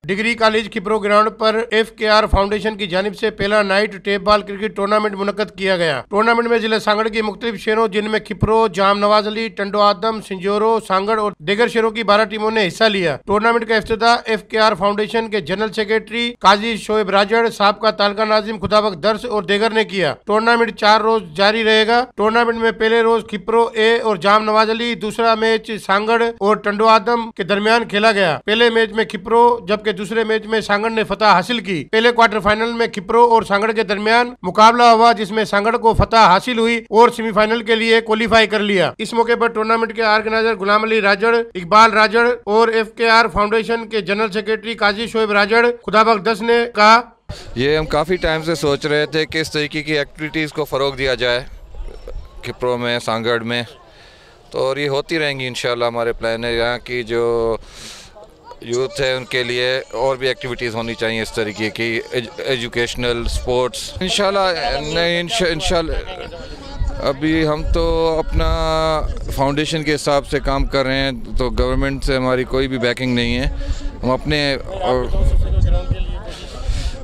Degree college Khipro ground पर FKR foundation की जानिब से पहला night tape ball cricket tournament मुनक्कद किया गया। टूर्नामेंट में जिला सांगड़ की मुख्तलिफ शहरों जिनमें खिपरो, जाम नवाज अली, टंडो आदम, सिंजोरो, सांगड़ और दीगर शहरों की 12 टीमों ने हिस्सा लिया। टूर्नामेंट का इफ्तिताह FKR फाउंडेशन के जनरल सेक्रेटरी काजी शोएब राजड़, साबका तालका नाजिम खुदाबख्श दर्स और दीगर ने किया। टूर्नामेंट 4 रोज जारी रहेगा। टूर्नामेंट में पहले रोज खिपरो ए और जाम नवाज अली, दूसरा मैच सांगड़ और टंडो आदम के दरमियान खेला गया। पहले मैच में खिपरो जबकि दूसरे मैच में सांगड़ ने फतह हासिल की। पहले क्वार्टर फाइनल में खिपरो और सांगड़ के दरमियान मुकाबला हुआ जिसमें सांगड़ को फतह हासिल हुई और सेमीफाइनल के लिए क्वालिफाई कर लिया। इस मौके पर टूर्नामेंट के ऑर्गेनाइजर गुलाम अली राजड़, इकबाल राजड़ और FKR फाउंडेशन के जनरल सेक्रेटरी काजी शोएब राजड़ खुदाबख्श दर्स ने कहा, ये हम काफ़ी टाइम से सोच रहे थे कि इस तरीके की एक्टिविटीज़ को फ़रोग दिया जाए खिपरो में, सांगड़ में, तो और ये होती रहेंगी इंशाल्लाह। हमारे प्लान है यहाँ की जो यूथ है उनके लिए और भी एक्टिविटीज़ होनी चाहिए इस तरीके की, एजुकेशनल, स्पोर्ट्स। इंशाल्लाह अभी हम तो अपना फाउंडेशन के हिसाब से काम कर रहे हैं, तो गवर्नमेंट से हमारी कोई भी बैकिंग नहीं है। हम अपने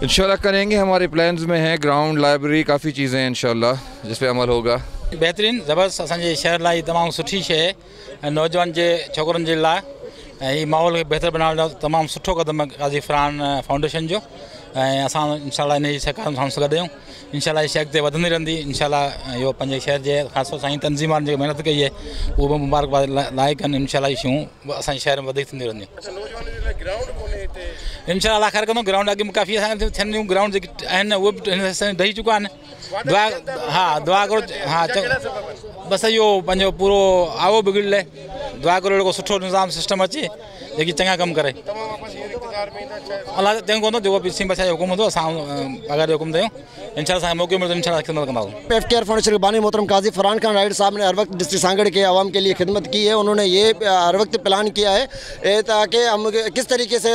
इंशाल्लाह करेंगे, हमारे प्लान्स में है। ग्राउंड, लाइब्रेरी, काफ़ी चीज़ें हैं इंशाल्लाह जिस पे अमल होगा। बेहतरीन ज़बरदस्त असांजे शहर लाइ तमामु सुठी शइ है। नौजवान जे छोकरनि जे लाइ ये माहौल खे बहितर बनाइण जो तमामु सुठो क़दम काज़ी फरहान फाउंडेशन जो। असां इंशाल्लाह इन जी सरकार सां गॾु आहियूं। इंशाल्लाह ये शइ अॻिते वधंदी रहंदी। इंशाल्लाह इहो पंहिंजे शहर जे ख़ासि तौर सां तंज़ीमान जेकी महिनत कई है उहो बि मुबारकबाद लाइक़ आहिनि। इंशाल्लाह ये शयूं असांजे शहर में वधीक थींदी रहंदियूं। इंशाल्लाह ख़ैर कंदो। ग्राउंड अॻे में काफ़ी असांखे थियनि ग्राउंड जेके आहिनि उहे बि ॾही चुका आहिनि। दुआ, हाँ दुआ करो, हाँ बस इहो पंहिंजो पूरो आवो बिगड़ले। दुआ करो अहिड़ो सुठो निज़ाम सिस्टम अचे जेकी चङा कम करे। अलाह चङो कंदो, जेको बि सिंह बादशाह जो हुकुम हूंदो असां पघार जो हुकुम कयूं। इंशाल्लाह असांखे मौक़ो मिलंदो, इंशाल्लाह खिदमत कंदासीं। FKR फाउंडेशन के बानी मोहतरम काजी फरहान खान राइड साहब ने हर वक्त डिस्ट्रिक्ट सांगड़ के आवाम के लिए खिदमत की है। उन्होंने ये हर वक्त प्लान किया है ताकि हम किस तरीके से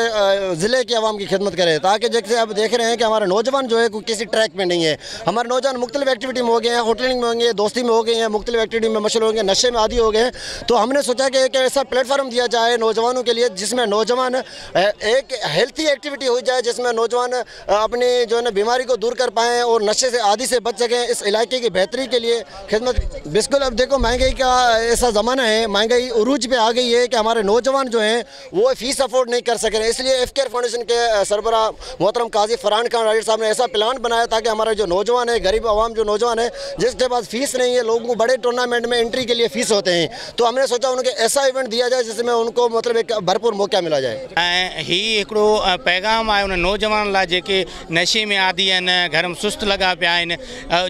ज़िले की आवाम की खिदमत करें, ताकि जैसे आप देख रहे हैं कि हमारे नौजवान जो है किसी ट्रैक में नहीं है। हमारे नौजवान मुख्तलिफ एक्टिविटी में हो गए हैं, होटलिंग में होंगे, दोस्ती में हो गए हैं, मुख्तलिफ एक्टिविटी में मशहूर होंगे, नशे में आदी हो गए हैं। तो हमने सोचा कि एक ऐसा प्लेटफॉर्म दिया जाए नौजवानों के लिए जिसमें नौजवान एक हेल्थी एक्टिविटी हो जाए, जिसमें नौजवान अपनी जो है ना बीमारी को दूर कर पाएँ और नशे से आदि से बच सकें। इस इलाके की बेहतरी के लिए खिदमत। बिल्कुल, अब देखो महंगाई का ऐसा ज़माना है, महंगाई उरूज पे आ गई है कि हमारे नौजवान जो हैं वो फ़ीस अफोर्ड नहीं कर सक रहे। इसलिए FKR फाउंडेशन के सरबराह मोहतरम काजी फरहान खान राइड साहब ने ऐसा प्लान बनाया ताकि हमारे जो नौजवान है, गरीब आवाम जो नौजवान है जिसके पास फ़ीस नहीं है, लोगों को बड़े टूर्नामेंट में एंट्री के लिए फ़ीस होते हैं, तो हमने सोचा उनके ऐसा इवेंट दिया जाए जिसमें उनको मतलब एक भरपूर मौका मिला जाए। ही हिकिड़ो पैगाम आहे उन नौजवान लाइ जेके नशे में आदी आहिनि, घर में सुस्त लॻा पिया आहिनि।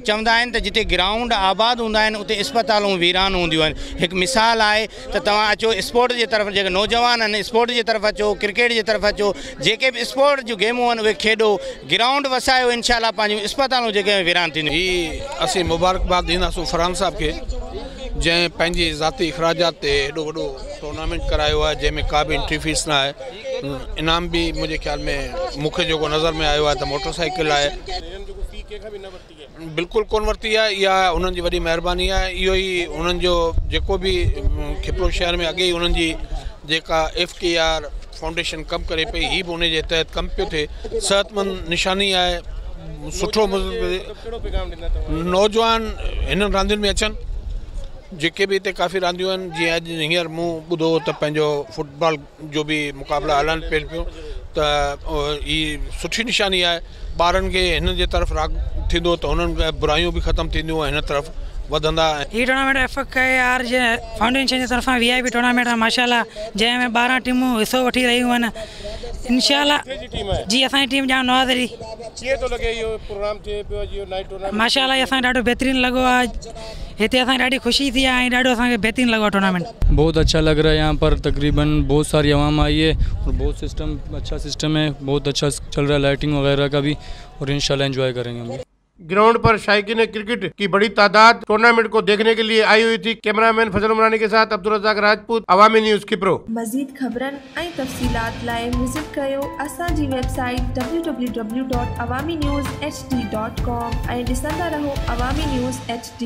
चवंदा आहिनि त जिते ग्राउंड आबाद हूंदा आहिनि उते अस्पतालूं वीरान हूंदियूं आहिनि। हिकु मिसाल आहे त तव्हां अचो स्पोर्ट जे तरफ़, जेके नौजवान आहिनि स्पोर्ट जे तरफ़ अचो, क्रिकेट जे तरफ़ अचो, जेके बि स्पोर्ट जूं गेमूं आहिनि उहे खेॾो, ग्राउंड वसायो, इंशाल्लाह पंहिंजूं अस्पतालूं जेके वीरान थींदियूं। ही असीं मुबारकबाद ॾींदासीं फरहान साहब खे जंहिं पंहिंजी ज़ाती अख़राजात ते एॾो वॾो टूर्नामेंट करायो आहे जंहिंमें का बि एंट्री फीस न आहे। इनाम भी मुझे ख्याल में मूंखे जेको नज़र में आयो आहे त मोटरसाइकिल आहे, बिल्कुलु कोन वरिती आहे। इहा उन्हनि जी वॾी महिरबानी आहे। इहो ई उन्हनि जो जेको बि खिपरो शहर में अॻे ई उन्हनि जी जेका FKR फाउंडेशन कमु करे पई, ही बि उन जे तहत कमु पियो थिए। सेहतमंद निशानी आहे, सुठो नौजवान हिननि रांदियुनि में अचनि जेके भी इतने काफ़ी रांदियूं आहिनि। जीअं अॼु हींअर मूं ॿुधो त पंहिंजो फुटबॉल जो भी मुक़ाबला हलनि पियो त ही सुठी निशानी आहे। ॿारनि खे हिन जे तरफ़ राग थींदो त हुननि बुराइयूं भी ख़तमु थींदियूं, हिन तरफ़ वधंदा। ये टूर्नामेंट FKR जे फाउंडेशन जे तरफ़ां VIP टूर्नामेंट आहे माशाल्लाह, जंहिंमें 12 टीमूं हिस्सो वठी रहियूं आहिनि। इंशाल्लाह जी असांजी टीम जाम नवाज़ अली। कीअं थो लॻे इहो प्रोग्राम थिए पियो जी नाइट टूर्नामेंट? माशाल्लाह असांखे ॾाढो बहितरीन लॻो आहे। हिते असांखे ॾाढी ख़ुशी थी आहे ऐं ॾाढो असांखे बहितरीन लॻो टूर्नामेंट। बहुत अच्छा लग रहा है। यहाँ पर तकरीबन बहुत सारी आवाम आई है और बहुत अच्छा सिस्टम है, बहुत अच्छा चल रहा है लाइटिंग वगैरह का भी, और इंशाल्लाह एंजॉय करेंगे हम। ग्राउंड पर शायकीन क्रिकेट की बड़ी तादाद टूर्नामेंट को देखने के लिए आई हुई थी। कैमरामैन फजल उमरानी के साथ अब्दुल रज़ाक राजपूत, अवामी न्यूज़ खिपरो। मज़ीद ख़बरनि ऐं तफ़सीलात लाइ विज़िट कयो असांजी वेबसाइट www.awamiNewsHD.com ऐं ॾिसंदा रहो अवामी न्यूज़ HD।